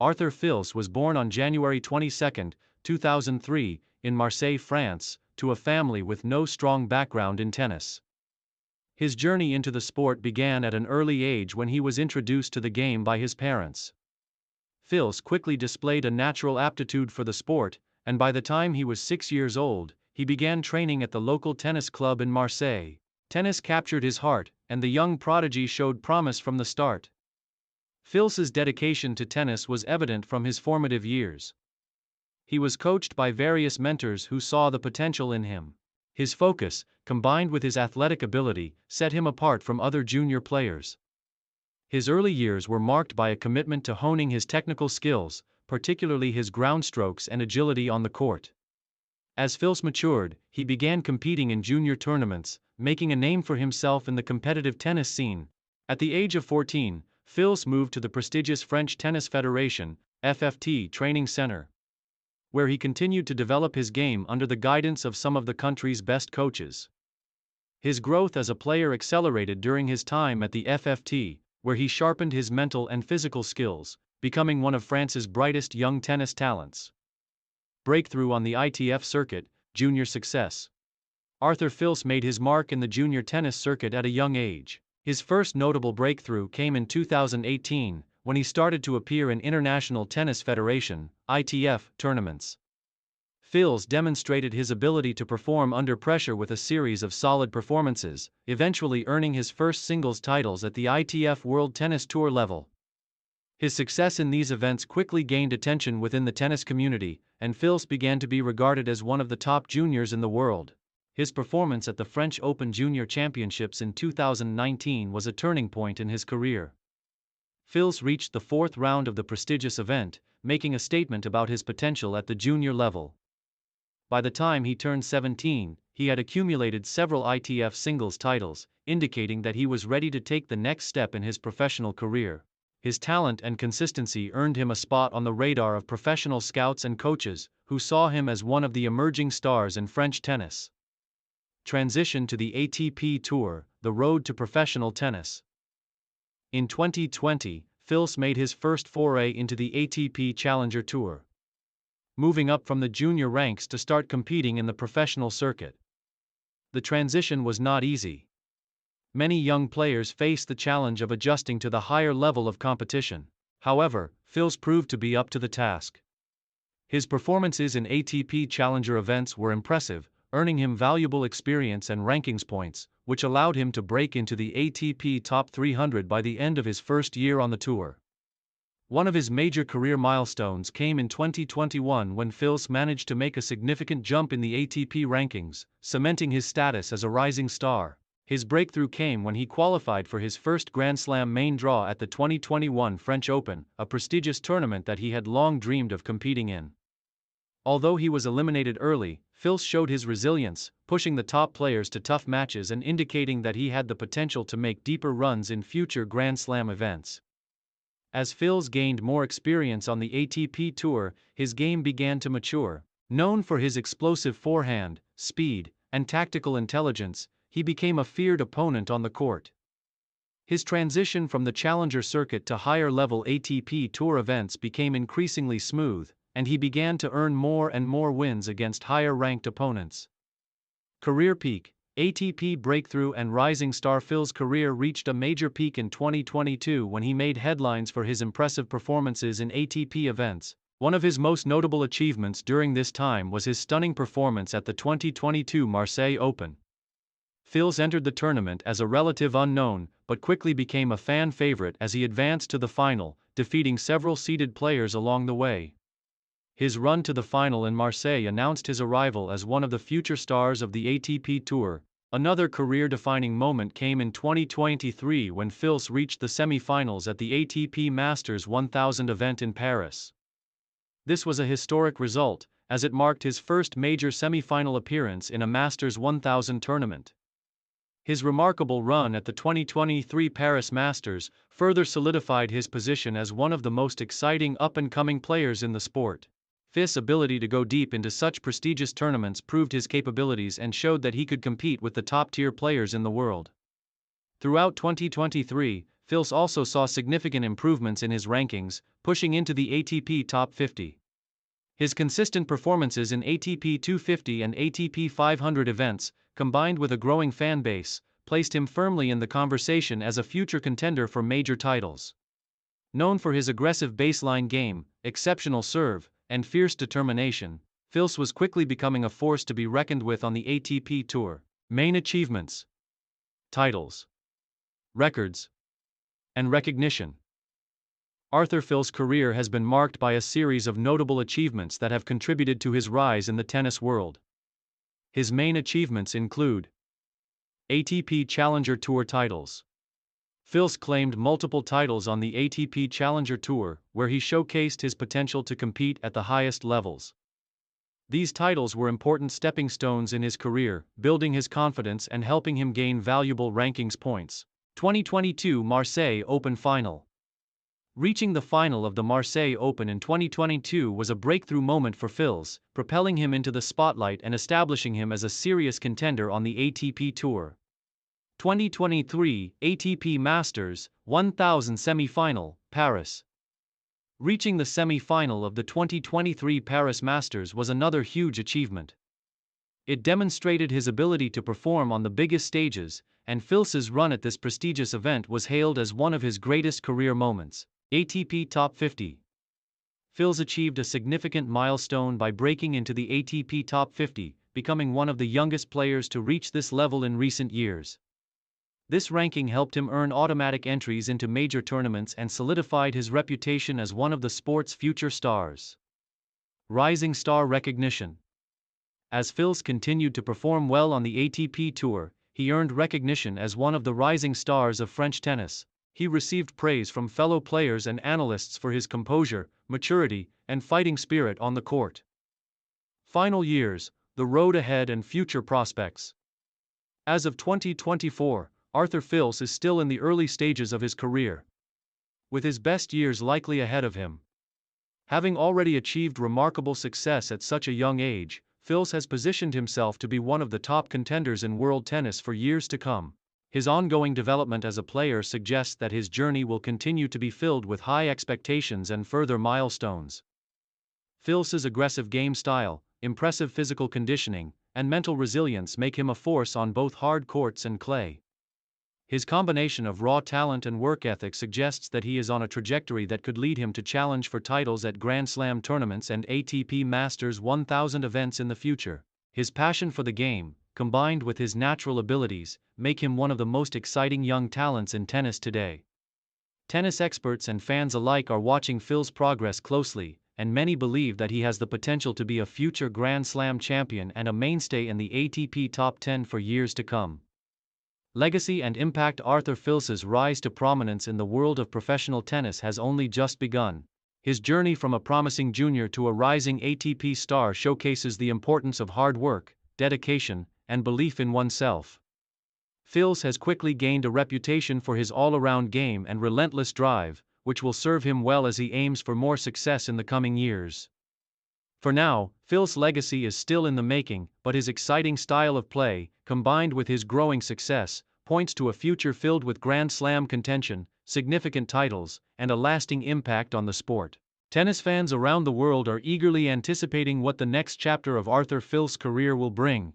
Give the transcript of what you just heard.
Arthur Fils was born on January 22, 2003, in Marseille, France, to a family with no strong background in tennis. His journey into the sport began at an early age when he was introduced to the game by his parents. Fils quickly displayed a natural aptitude for the sport, and by the time he was 6 years old, he began training at the local tennis club in Marseille. Tennis captured his heart, and the young prodigy showed promise from the start. Fils's dedication to tennis was evident from his formative years. He was coached by various mentors who saw the potential in him. His focus, combined with his athletic ability, set him apart from other junior players. His early years were marked by a commitment to honing his technical skills, particularly his ground strokes and agility on the court. As Fils matured, he began competing in junior tournaments, making a name for himself in the competitive tennis scene. At the age of 14, Fils moved to the prestigious French Tennis Federation (FFT) training center, where he continued to develop his game under the guidance of some of the country's best coaches. His growth as a player accelerated during his time at the FFT, where he sharpened his mental and physical skills, becoming one of France's brightest young tennis talents. Breakthrough on the ITF circuit, junior success. Arthur Fils made his mark in the junior tennis circuit at a young age. His first notable breakthrough came in 2018, when he started to appear in International Tennis Federation (ITF) tournaments. Fils demonstrated his ability to perform under pressure with a series of solid performances, eventually earning his first singles titles at the ITF World Tennis Tour level. His success in these events quickly gained attention within the tennis community, and Fils began to be regarded as one of the top juniors in the world. His performance at the French Open Junior Championships in 2019 was a turning point in his career. Fils reached the fourth round of the prestigious event, making a statement about his potential at the junior level. By the time he turned 17, he had accumulated several ITF singles titles, indicating that he was ready to take the next step in his professional career. His talent and consistency earned him a spot on the radar of professional scouts and coaches, who saw him as one of the emerging stars in French tennis. Transition to the ATP Tour, the road to professional tennis. In 2020, Fils made his first foray into the ATP Challenger Tour, moving up from the junior ranks to start competing in the professional circuit. The transition was not easy. Many young players face the challenge of adjusting to the higher level of competition. However, Fils proved to be up to the task. His performances in ATP Challenger events were impressive, earning him valuable experience and rankings points, which allowed him to break into the ATP Top 300 by the end of his first year on the tour. One of his major career milestones came in 2021 when Fils managed to make a significant jump in the ATP rankings, cementing his status as a rising star. His breakthrough came when he qualified for his first Grand Slam main draw at the 2021 French Open, a prestigious tournament that he had long dreamed of competing in. Although he was eliminated early, Fils showed his resilience, pushing the top players to tough matches and indicating that he had the potential to make deeper runs in future Grand Slam events. As Fils gained more experience on the ATP Tour, his game began to mature. Known for his explosive forehand, speed, and tactical intelligence, he became a feared opponent on the court. His transition from the challenger circuit to higher-level ATP Tour events became increasingly smooth, and he began to earn more and more wins against higher-ranked opponents. Career peak, ATP breakthrough and rising star. Fils' career reached a major peak in 2022 when he made headlines for his impressive performances in ATP events. One of his most notable achievements during this time was his stunning performance at the 2022 Marseille Open. Fils entered the tournament as a relative unknown, but quickly became a fan favorite as he advanced to the final, defeating several seeded players along the way. His run to the final in Marseille announced his arrival as one of the future stars of the ATP Tour. Another career-defining moment came in 2023 when Fils reached the semi-finals at the ATP Masters 1000 event in Paris. This was a historic result, as it marked his first major semi-final appearance in a Masters 1000 tournament. His remarkable run at the 2023 Paris Masters further solidified his position as one of the most exciting up-and-coming players in the sport. Fils' ability to go deep into such prestigious tournaments proved his capabilities and showed that he could compete with the top-tier players in the world. Throughout 2023, Fils also saw significant improvements in his rankings, pushing into the ATP Top 50. His consistent performances in ATP 250 and ATP 500 events, combined with a growing fan base, placed him firmly in the conversation as a future contender for major titles. Known for his aggressive baseline game, exceptional serve, and fierce determination, Fils was quickly becoming a force to be reckoned with on the ATP Tour. Main achievements, titles, records, and recognition. Arthur Fils' career has been marked by a series of notable achievements that have contributed to his rise in the tennis world. His main achievements include ATP Challenger Tour titles. Fils claimed multiple titles on the ATP Challenger Tour, where he showcased his potential to compete at the highest levels. These titles were important stepping stones in his career, building his confidence and helping him gain valuable rankings points. 2022 Marseille Open Final. Reaching the final of the Marseille Open in 2022 was a breakthrough moment for Fils, propelling him into the spotlight and establishing him as a serious contender on the ATP Tour. 2023 ATP Masters 1000 Semi-Final, Paris. Reaching the semi-final of the 2023 Paris Masters was another huge achievement. It demonstrated his ability to perform on the biggest stages, and Fils's run at this prestigious event was hailed as one of his greatest career moments. ATP Top 50. Fils achieved a significant milestone by breaking into the ATP Top 50, becoming one of the youngest players to reach this level in recent years. This ranking helped him earn automatic entries into major tournaments and solidified his reputation as one of the sport's future stars. Rising star recognition. As Fils continued to perform well on the ATP Tour, he earned recognition as one of the rising stars of French tennis. He received praise from fellow players and analysts for his composure, maturity, and fighting spirit on the court. Final years, the road ahead and future prospects. As of 2024, Arthur Fils is still in the early stages of his career, with his best years likely ahead of him. Having already achieved remarkable success at such a young age, Fils has positioned himself to be one of the top contenders in world tennis for years to come. His ongoing development as a player suggests that his journey will continue to be filled with high expectations and further milestones. Fils's aggressive game style, impressive physical conditioning, and mental resilience make him a force on both hard courts and clay. His combination of raw talent and work ethic suggests that he is on a trajectory that could lead him to challenge for titles at Grand Slam tournaments and ATP Masters 1000 events in the future. His passion for the game, combined with his natural abilities, make him one of the most exciting young talents in tennis today. Tennis experts and fans alike are watching Fils' progress closely, and many believe that he has the potential to be a future Grand Slam champion and a mainstay in the ATP Top 10 for years to come. Legacy and impact. Arthur Fils's rise to prominence in the world of professional tennis has only just begun. His journey from a promising junior to a rising ATP star showcases the importance of hard work, dedication, and belief in oneself. Fils has quickly gained a reputation for his all-around game and relentless drive, which will serve him well as he aims for more success in the coming years. For now, Fils' legacy is still in the making, but his exciting style of play, combined with his growing success, points to a future filled with Grand Slam contention, significant titles, and a lasting impact on the sport. Tennis fans around the world are eagerly anticipating what the next chapter of Arthur Fils' career will bring.